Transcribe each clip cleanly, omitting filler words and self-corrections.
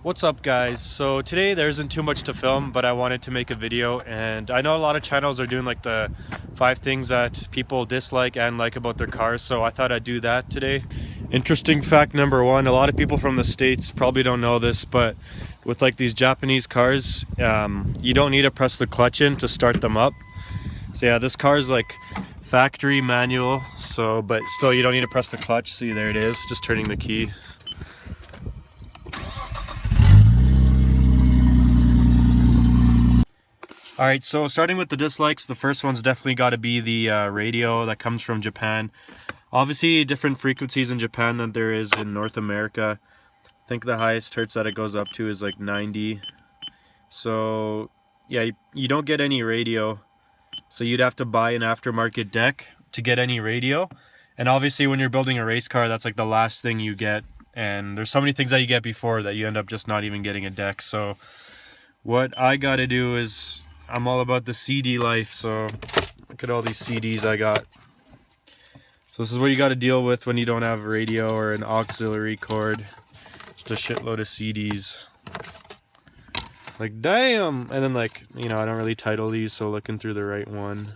What's up, guys? So today there isn't too much to film, but I wanted to make a video, and I know a lot of channels are doing like the 5 things that people dislike and like about their cars, so I thought I'd do that today. Interesting fact number 1, a lot of people from the States probably don't know this, but with like these Japanese cars, you don't need to press the clutch in to start them up. So yeah, this car is like factory manual, so but still you don't need to press the clutch. See, there it is, just turning the key. Alright, so starting with the dislikes, the first one's definitely got to be the radio that comes from Japan. Obviously, different frequencies in Japan than there is in North America. I think the highest hertz that it goes up to is like 90. So, yeah, you don't get any radio. So you'd have to buy an aftermarket deck to get any radio. And obviously, when you're building a race car, that's like the last thing you get. And there's so many things that you get before that you end up just not even getting a deck. So what I got to do is, I'm all about the CD life, so look at all these CDs I got. So this is what you got to deal with when you don't have a radio or an auxiliary cord. Just a shitload of CDs. Like, damn! And then like, you know, I don't really title these, so looking through the right one.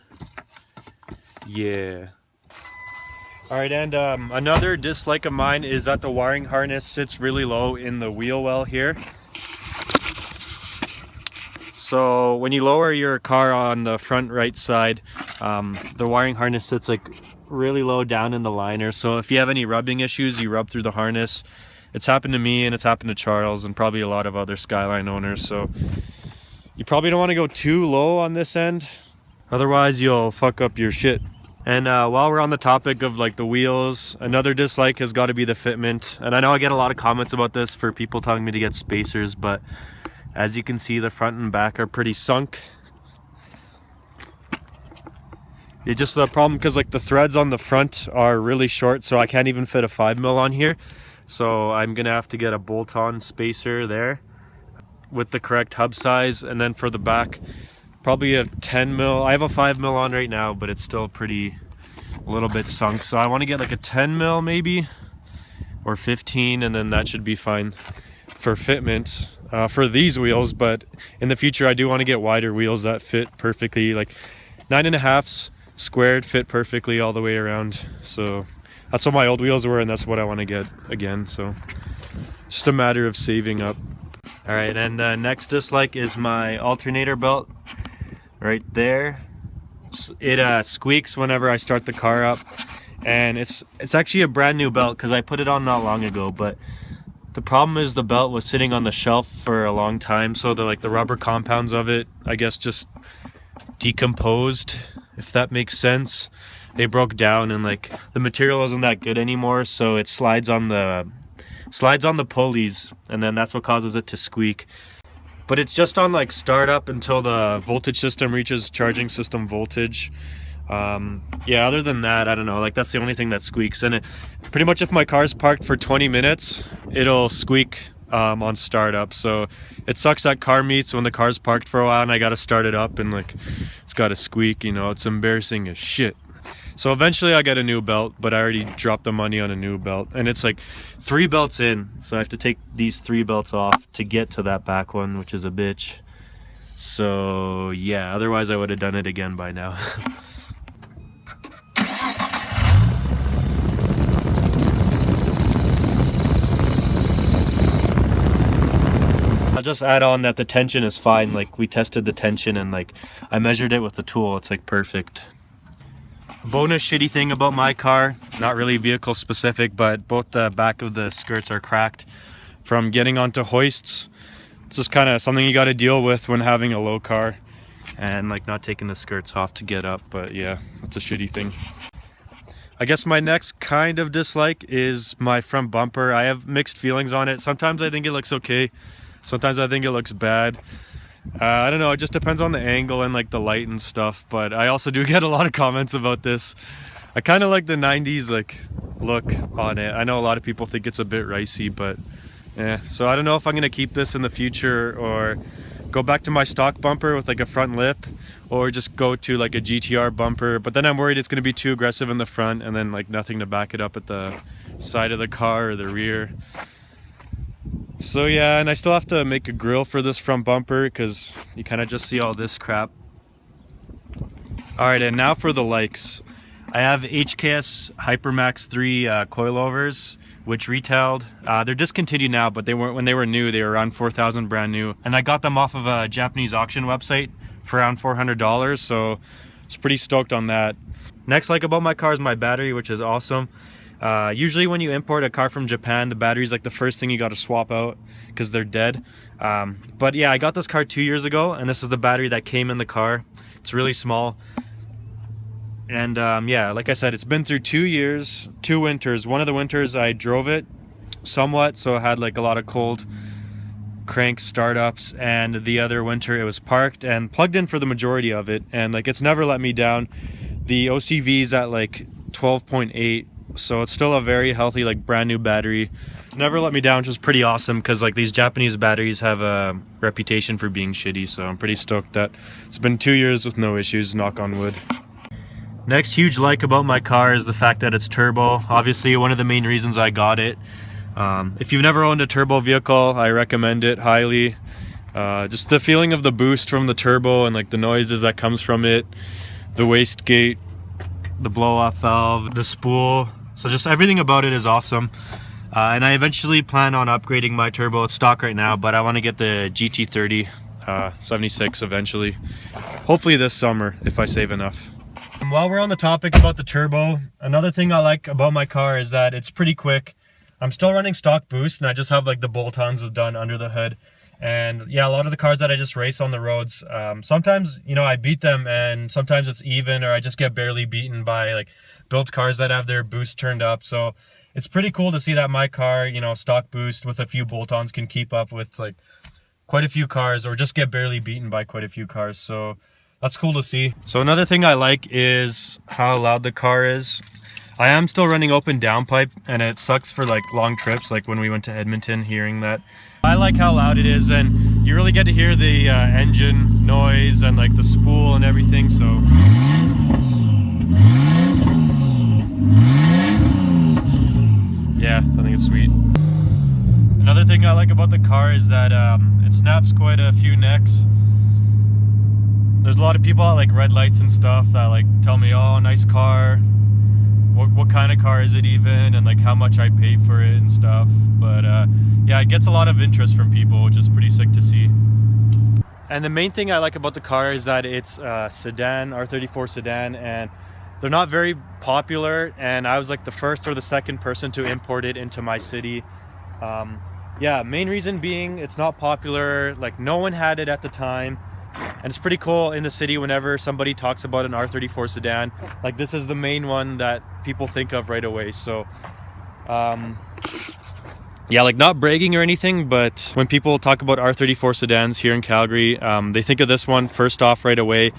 Yeah. Alright, and another dislike of mine is that the wiring harness sits really low in the wheel well here. So when you lower your car on the front right side, the wiring harness sits like really low down in the liner. So if you have any rubbing issues, you rub through the harness. It's happened to me and it's happened to Charles and probably a lot of other Skyline owners. So you probably don't want to go too low on this end. Otherwise you'll fuck up your shit. And while we're on the topic of like the wheels, another dislike has got to be the fitment. And I know I get a lot of comments about this for people telling me to get spacers, but as you can see, the front and back are pretty sunk. It's just the problem because like the threads on the front are really short, so I can't even fit a 5mm on here. So I'm gonna have to get a bolt-on spacer there with the correct hub size, and then for the back, probably a 10mm. I have a 5mm on right now, but it's still a little bit sunk. So I want to get like a 10mm maybe, or 15, and then that should be fine for fitment. For these wheels, but in the future I do want to get wider wheels that fit perfectly, like 9.5s squared fit perfectly all the way around. So that's what my old wheels were, and that's what I want to get again. So just a matter of saving up. All right, and the next dislike is my alternator belt right there. It squeaks whenever I start the car up, and it's actually a brand new belt because I put it on not long ago, but the problem is the belt was sitting on the shelf for a long time, so the rubber compounds of it, I guess, just decomposed, if that makes sense. They broke down, and like the material isn't that good anymore, so it slides on the pulleys, and then that's what causes it to squeak. But it's just on like startup until the voltage system reaches charging system voltage. Yeah, other than that, I don't know, like that's the only thing that squeaks. And pretty much if my car's parked for 20 minutes, it'll squeak on startup. So it sucks that car meets when the car's parked for a while and I gotta start it up and like it's gotta squeak, you know. It's embarrassing as shit. So eventually I get a new belt, but I already dropped the money on a new belt, and it's like 3 belts in, so I have to take these 3 belts off to get to that back one, which is a bitch. So yeah, otherwise I would have done it again by now. I'll just add on that the tension is fine. Like we tested the tension and like I measured it with the tool. It's like perfect. Bonus shitty thing about my car, not really vehicle specific, but both the back of the skirts are cracked from getting onto hoists. It's just kind of something you got to deal with when having a low car and like not taking the skirts off to get up. But yeah, that's a shitty thing. I guess my next kind of dislike is my front bumper. I have mixed feelings on it. Sometimes I think it looks okay. Sometimes I think it looks bad. I don't know, it just depends on the angle and like the light and stuff, but I also do get a lot of comments about this. I kind of like the 90s like look on it. I know a lot of people think it's a bit ricey, but yeah. So I don't know if I'm gonna keep this in the future or go back to my stock bumper with like a front lip, or just go to like a GTR bumper, but then I'm worried it's gonna be too aggressive in the front and then like nothing to back it up at the side of the car or the rear. So yeah, and I still have to make a grill for this front bumper because you kind of just see all this crap. All right, and now for the likes. I have HKS Hypermax 3 coilovers, which retailed. They're discontinued now, but they weren't when they were new. They were around 4,000 brand new, and I got them off of a Japanese auction website for around $400. So I was pretty stoked on that. Next like about my car is my battery, which is awesome. Usually when you import a car from Japan, the battery's like the first thing you got to swap out because they're dead. But yeah, I got this car 2 years ago, and this is the battery that came in the car. It's really small. And yeah, like I said, it's been through 2 years, 2 winters. One of the winters I drove it somewhat, so I had like a lot of cold crank startups, and the other winter it was parked and plugged in for the majority of it, and like it's never let me down. The OCV's at like 12.8, so it's still a very healthy, like brand new battery. It's never let me down, which is pretty awesome because like these Japanese batteries have a reputation for being shitty, so I'm pretty stoked that it's been 2 years with no issues, knock on wood. Next huge like about my car is the fact that it's turbo. Obviously one of the main reasons I got it. If you've never owned a turbo vehicle, I recommend it highly. Just the feeling of the boost from the turbo and like the noises that comes from it, the wastegate, the blow-off valve, the spool. So just everything about it is awesome. And I eventually plan on upgrading my turbo. It's stock right now, but I want to get the GT30 76 eventually. Hopefully this summer if I save enough. While we're on the topic about the turbo, another thing I like about my car is that it's pretty quick. I'm still running stock boost, and I just have like the bolt-ons done under the hood. And yeah, a lot of the cars that I just race on the roads, sometimes, you know, I beat them, and sometimes it's even, or I just get barely beaten by like built cars that have their boost turned up. So it's pretty cool to see that my car, you know, stock boost with a few bolt-ons can keep up with like quite a few cars, or just get barely beaten by quite a few cars. So that's cool to see. So another thing I like is how loud the car is. I am still running open downpipe, and it sucks for like long trips, like when we went to Edmonton, hearing that. I like how loud it is, and you really get to hear the engine noise and like the spool and everything. So yeah, I think it's sweet. Another thing I like about the car is that it snaps quite a few necks. There's a lot of people at like red lights and stuff that like tell me, oh, nice car, what kind of car is it even, and like how much I pay for it and stuff. But yeah, it gets a lot of interest from people, which is pretty sick to see. And the main thing I like about the car is that it's a sedan, R34 sedan, and they're not very popular, and I was like the first or the second person to import it into my city. Yeah, main reason being it's not popular, like no one had it at the time. And it's pretty cool in the city whenever somebody talks about an R34 sedan, like this is the main one that people think of right away. So yeah, like not bragging or anything, but when people talk about R34 sedans here in Calgary, they think of this one first off right away,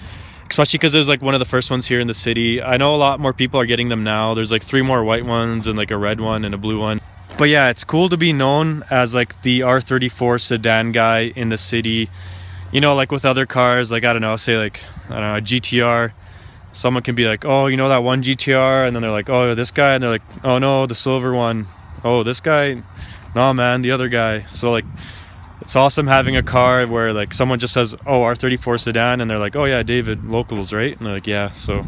especially because it was like one of the first ones here in the city. I know a lot more people are getting them now. There's like 3 more white ones and like a red one and a blue one. But yeah, it's cool to be known as like the R34 sedan guy in the city. You know, like with other cars, like I don't know, say like, I don't know, a GTR, someone can be like, oh, you know that one GTR, and then they're like, oh, this guy, and they're like, oh no, the silver one, oh, this guy, no man, the other guy. So like it's awesome having a car where like someone just says, oh, R34 sedan, and they're like, oh yeah, David, Lowcals, right? And they're like, yeah. So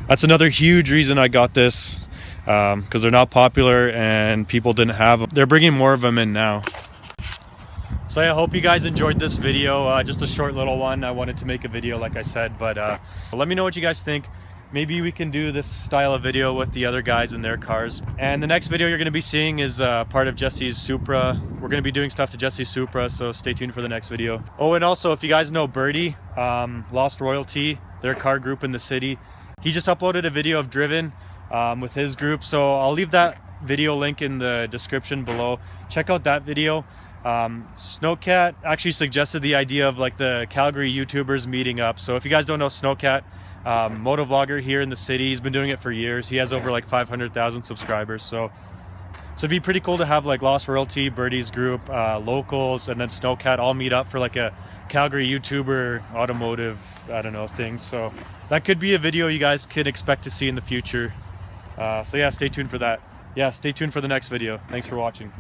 that's another huge reason I got this, because they're not popular and people didn't have them. They're bringing more of them in now. So I hope you guys enjoyed this video, just a short little one. I wanted to make a video like I said, but let me know what you guys think. Maybe we can do this style of video with the other guys in their cars. And the next video you're going to be seeing is part of Jesse's Supra. We're going to be doing stuff to Jesse's Supra, so stay tuned for the next video. Oh, and also if you guys know Birdie, Lost Royalty, their car group in the city, he just uploaded a video of Driven with his group, so I'll leave that video link in the description below. Check out that video. Snowcat actually suggested the idea of like the Calgary YouTubers meeting up. So if you guys don't know Snowcat, motovlogger here in the city, he's been doing it for years. He has over like 500,000 subscribers. So it'd be pretty cool to have like Lost Royalty, Birdie's group, Lowcals, and then Snowcat all meet up for like a Calgary YouTuber automotive, I don't know, thing. So that could be a video you guys could expect to see in the future. So yeah, stay tuned for that. Yeah, stay tuned for the next video. Thanks for watching.